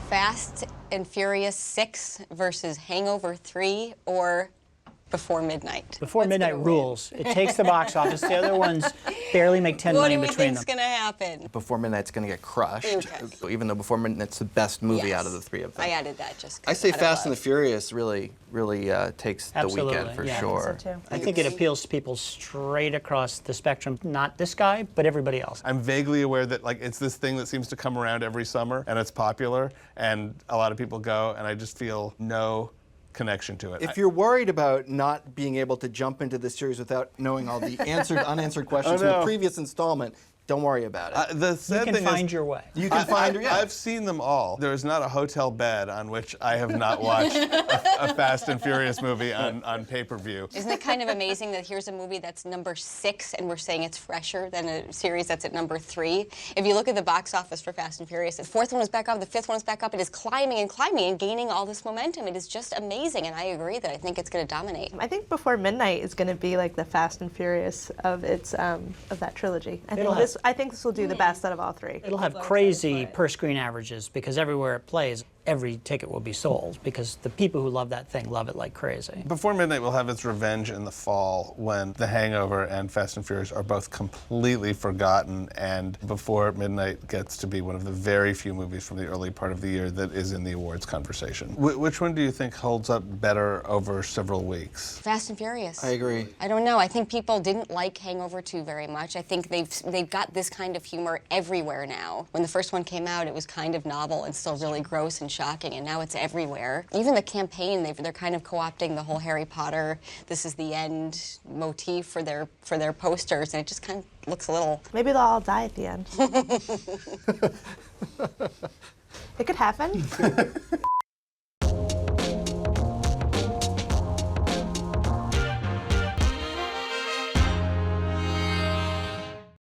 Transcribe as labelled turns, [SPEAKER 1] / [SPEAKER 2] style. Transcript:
[SPEAKER 1] Fast and Furious 6 versus Hangover 3 or Before Midnight?
[SPEAKER 2] Before Midnight rules. It takes the box office. The other ones barely make 10 million between them.
[SPEAKER 1] What do we think's going to happen?
[SPEAKER 3] Before Midnight's going to get crushed,
[SPEAKER 1] Okay.
[SPEAKER 3] even though Before Midnight's the best movie out of the three of them.
[SPEAKER 1] I added that just 'cause
[SPEAKER 3] I say
[SPEAKER 1] out of
[SPEAKER 3] Fast and
[SPEAKER 1] love.
[SPEAKER 3] the Furious really takes the weekend for
[SPEAKER 2] yeah.
[SPEAKER 3] sure.
[SPEAKER 4] I think so too.
[SPEAKER 2] I think it appeals to people straight across the spectrum. Not this guy, but everybody else.
[SPEAKER 5] I'm vaguely aware that it's this thing that seems to come around every summer, and it's popular, and a lot of people go, and I just feel no connection to it.
[SPEAKER 3] If you're worried about not being able to jump into this series without knowing all the unanswered questions from the previous installment, don't worry about it.
[SPEAKER 5] The
[SPEAKER 2] You
[SPEAKER 5] sad
[SPEAKER 2] can
[SPEAKER 5] thing
[SPEAKER 2] find
[SPEAKER 5] is,
[SPEAKER 2] your way.
[SPEAKER 3] You can find your, yeah.
[SPEAKER 5] I've seen them all. There is not a hotel bed on which I have not watched a Fast and Furious movie on pay-per-view.
[SPEAKER 1] Isn't it kind of amazing that here's a movie that's number 6 and we're saying it's fresher than a series that's at number 3? If you look at the box office for Fast and Furious, the 4th one is back up, the 5th one is back up. It is climbing and climbing and gaining all this momentum. It is just amazing, and I agree that I think it's going to dominate.
[SPEAKER 4] I think Before Midnight is going to be like the Fast and Furious of that trilogy. I think this will do the best out of all three.
[SPEAKER 2] It'll have crazy per-screen averages because everywhere it plays, every ticket will be sold because the people who love that thing love it like crazy.
[SPEAKER 5] Before Midnight will have its revenge in the fall when The Hangover and Fast and Furious are both completely forgotten, and Before Midnight gets to be one of the very few movies from the early part of the year that is in the awards conversation. Which one do you think holds up better over several weeks?
[SPEAKER 1] Fast and Furious.
[SPEAKER 3] I agree.
[SPEAKER 1] I don't know. I think people didn't like Hangover 2 very much. I think they've got this kind of humor everywhere now. When the first one came out, it was kind of novel and still really gross and shocking, and now it's everywhere. Even the campaign, they're kind of co-opting the whole Harry Potter, this is the end motif for their posters, and it just kind of looks a little...
[SPEAKER 4] Maybe they'll all die at the end. It could happen.